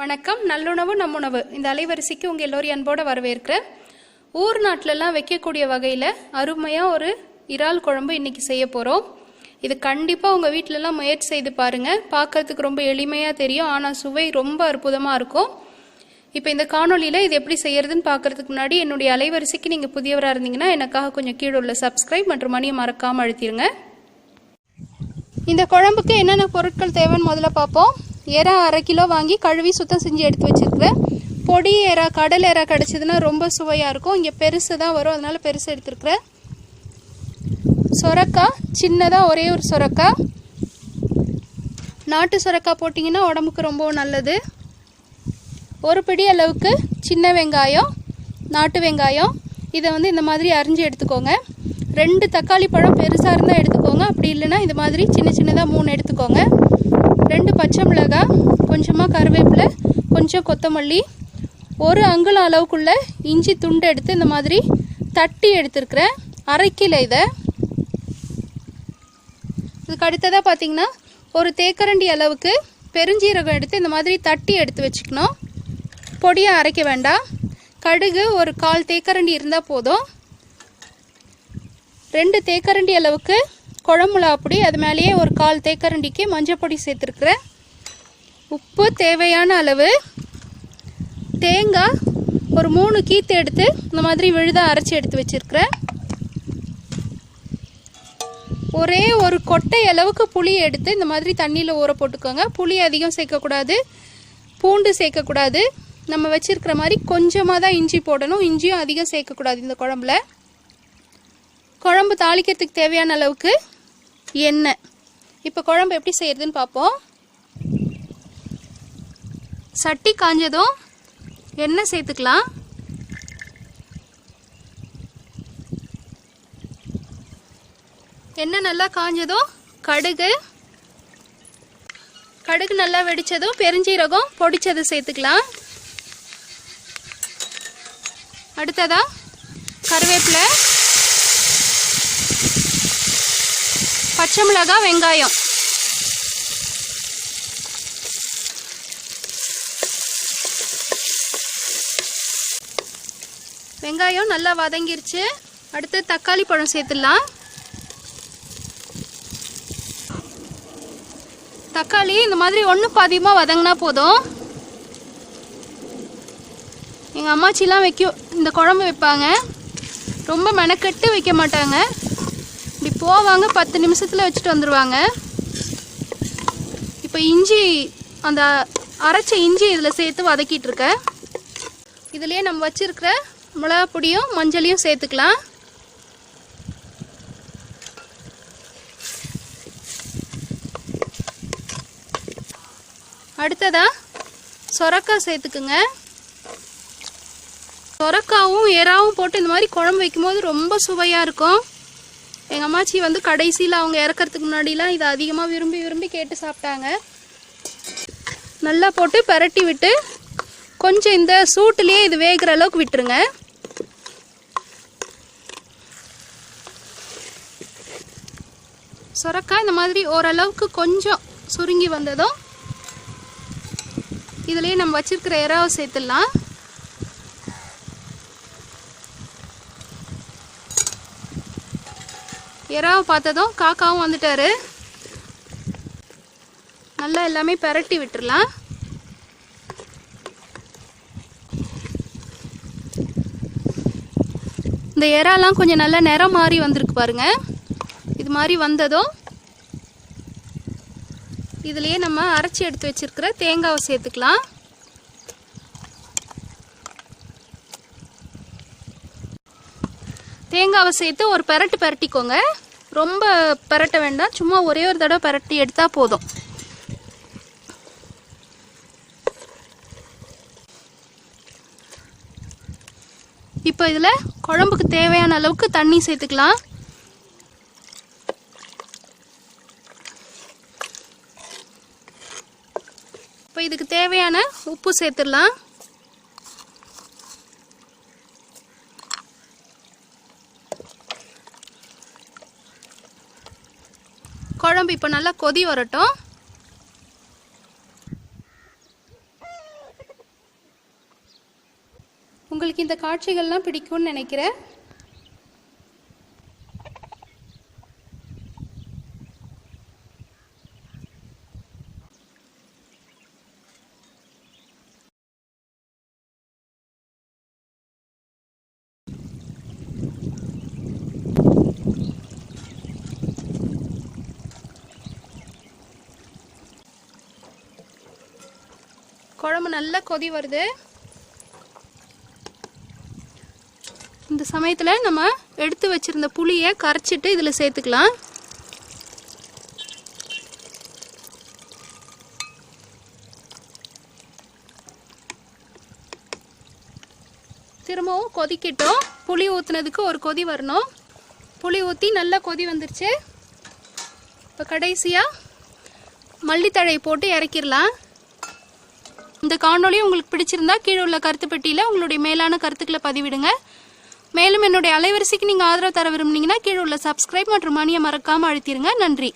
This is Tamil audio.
வணக்கம். நல்லுணவு நம்முணவு இந்த அலைவரிசைக்கு உங்கள் எல்லோரையும் அன்போடு வரவேற்கிறேன். ஊர் நாட்டிலலாம் வைக்கக்கூடிய வகையில் அருமையாக ஒரு இறால் குழம்பு இன்றைக்கி செய்ய போகிறோம். இது கண்டிப்பாக உங்கள் வீட்டிலலாம் முயற்சி செய்து பாருங்கள். பார்க்குறதுக்கு ரொம்ப எளிமையாக தெரியும், ஆனால் சுவை ரொம்ப அற்புதமாக இருக்கும். இப்போ இந்த காணொலியில் இது எப்படி செய்யறதுன்னு பார்க்குறதுக்கு முன்னாடி என்னுடைய அலைவரிசைக்கு நீங்கள் புதியவராக இருந்தீங்கன்னா எனக்காக கொஞ்சம் கீழே உள்ள சப்ஸ்கிரைப் மற்றும் மணியை மறக்காமல் அழுத்திடுங்க. இந்த குழம்புக்கு என்னென்ன பொருட்கள் தேவைன்னு முதல்ல பார்ப்போம். எறா 1/2 கிலோ வாங்கி கழுவி சுத்தம் செஞ்சு எடுத்து வச்சுருக்கிறேன். பொடி எறா, கடல் எறா கிடச்சிதுன்னா ரொம்ப சுவையாக இருக்கும். இங்கே பெருசு தான் வரும், அதனால் பெருசு எடுத்துருக்குறேன். சொரக்காய் சின்னதாக ஒரே ஒரு சொரக்காய். நாட்டு சொரக்காய் போட்டிங்கன்னா உடம்புக்கு ரொம்ப நல்லது. ஒரு பிடி அளவுக்கு சின்ன வெங்காயம், நாட்டு வெங்காயம். இதை இந்த மாதிரி அரிஞ்சு எடுத்துக்கோங்க. 2 தக்காளி பழம் பெருசாக இருந்தால் எடுத்துக்கோங்க, அப்படி இல்லைன்னா இது மாதிரி சின்ன சின்னதாக 3 எடுத்துக்கோங்க. 2 பச்சை மிளகாய், கொஞ்சமாக கருவேப்பிலை, கொஞ்சம் கொத்தமல்லி, 1 அங்குலம் அளவுக்குள்ள இஞ்சி துண்டு எடுத்து இந்த மாதிரி தட்டி எடுத்துருக்கிறேன். அரைக்கில இதை. இதுக்கு அடுத்ததாக பார்த்தீங்கன்னா ஒரு தேக்கரண்டி அளவுக்கு பெருஞ்சீரகம் எடுத்து இந்த மாதிரி தட்டி எடுத்து வச்சுக்கணும். பொடியாக அரைக்க வேண்டாம். கடுகு ஒரு 1/4 தேக்கரண்டி இருந்தால் போதும். 2 தேக்கரண்டி அளவுக்கு குழம்புல பொடி, அது மேலேயே ஒரு 1/4 தேக்கரண்டிக்கு மஞ்சள் பொடி சேர்த்துருக்குறேன். உப்பு தேவையான அளவு. தேங்காய் ஒரு 3 கீத்து எடுத்து இந்த மாதிரி விழுதாக அரைச்சி எடுத்து வச்சுருக்கிறேன். ஒரே ஒரு கொட்டை அளவுக்கு புளி எடுத்து இந்த மாதிரி தண்ணியில் ஊற போட்டுக்கோங்க. புளி அதிகம் சேர்க்கக்கூடாது, பூண்டு சேர்க்கக்கூடாது. நம்ம வச்சுருக்கிற மாதிரி கொஞ்சமாக தான் இஞ்சி போடணும். இஞ்சியும் அதிகம் சேர்க்கக்கூடாது இந்த குழம்புல. குழம்பு தாளிக்கிறதுக்கு தேவையான அளவுக்கு எண்ணெய். இப்போ குழம்பு எப்படி செய்யறதுன்னு பார்ப்போம். சட்டி காஞ்சதும் எண்ணெய் சேர்த்துக்கலாம். எண்ணெய் நல்லா காஞ்சதும் கடுகு நல்லா வெடிச்சதும் பெருஞ்சீரகம் பொடிச்சது சேர்த்துக்கலாம். அடுத்ததா கருவேப்பிலை, பச்சை மிளகாய், வெங்காயம். வெங்காயம் நல்லா வதங்கிருச்சு. அடுத்து தக்காளி பழம் சேர்த்துடலாம். தக்காளி இந்த மாதிரி 1 பாதியமாக வதங்கினா போதும். எங்கள் அம்மாச்சிலாம் இந்த குழம்பு வைப்பாங்க. ரொம்ப மெனக்கெட்டு வைக்க மாட்டாங்க. இப்படி போவாங்க, 10 நிமிஷத்தில் வச்சுட்டு வந்துடுவாங்க. இப்போ இஞ்சி, அந்த அரைச்ச இஞ்சி இதில் சேர்த்து வதக்கிட்டு இருக்கேன். இதுலேயே நம்ம வச்சுருக்கிற மிளகா பொடியும் மஞ்சளையும் சேர்த்துக்கலாம். அடுத்ததா சொரக்காய் சேர்த்துக்குங்க. சொரக்காவும் எறாவும் போட்டு இந்த மாதிரி குழம்பு வைக்கும்போது ரொம்ப சுவையாக இருக்கும். எங்கள் அம்மாச்சி கடைசியில் அவங்க இறக்கிறதுக்கு முன்னாடிலாம் இதை அதிகமாக விரும்பி கேட்டு சாப்பிட்டாங்க. நல்லா போட்டு பரட்டி விட்டு கொஞ்சம் இந்த சூட்டுலேயே இது வேகிற அளவுக்கு விட்டுருங்க. சொரக்காய் இந்த மாதிரி ஓரளவுக்கு கொஞ்சம் சுருங்கி வந்ததும் இதுலேயே நம்ம வச்சிருக்கிற எறாவை சேர்த்துடலாம். எறாவை பார்த்ததும் காக்காவும் வந்துட்டாரு. நல்லா எல்லாமே பரட்டி விட்டுடலாம். இந்த எறாலாம் கொஞ்சம் நல்லா நிறம் மாறி வந்திருக்கு பாருங்க. இது மாதிரி வந்ததும் இதுலேயே நம்ம அரைச்சி எடுத்து வச்சிருக்கிற தேங்காவை சேர்த்துக்கலாம். தேங்காவை சேர்த்து ஒரு பரட்டிக்கோங்க. ரொம்ப பரட்ட வேண்டாம், சும்மா ஒரே ஒரு தடவை பரட்டி எடுத்தால் போதும். இப்போ இதில் குழம்புக்கு தேவையான அளவுக்கு தண்ணி சேர்த்துக்கலாம். இப்போ இதுக்கு தேவையான உப்பு சேர்த்துடலாம். குழம்பு இப்போ நல்லா கொதி வரட்டும். உங்களுக்கு இந்த காட்சிகள்லாம் பிடிக்கும்னு நினைக்கிறேன். குழம்பு நல்லா கொதி வருது. இந்த சமயத்தில் நம்ம எடுத்து வச்சிருந்த புளியை கரைச்சிட்டு இதில் சேர்த்துக்கலாம். திரும்பவும் கொதிக்கட்டும். புளி ஊற்றுனதுக்கு ஒரு கொதி வரணும். புளி ஊற்றி நல்லா கொதி வந்துருச்சு. இப்போ கடைசியாக மல்லித்தழை போட்டு இறக்கிடலாம். இந்த காணொளி உங்களுக்கு பிடிச்சிருந்தா கீழே உள்ள கருத்து பெட்டியில் உங்களுடைய மேலான கருத்துக்களை பதிவிடுங்க. மேலும் என்னுடைய அலைவரிசைக்கு நீங்கள் ஆதரவு தர விரும்புனீங்கன்னா கீழே உள்ள சப்ஸ்கிரைப் மற்றும் மணியை மறக்காமல் அழுத்திடுங்க. நன்றி.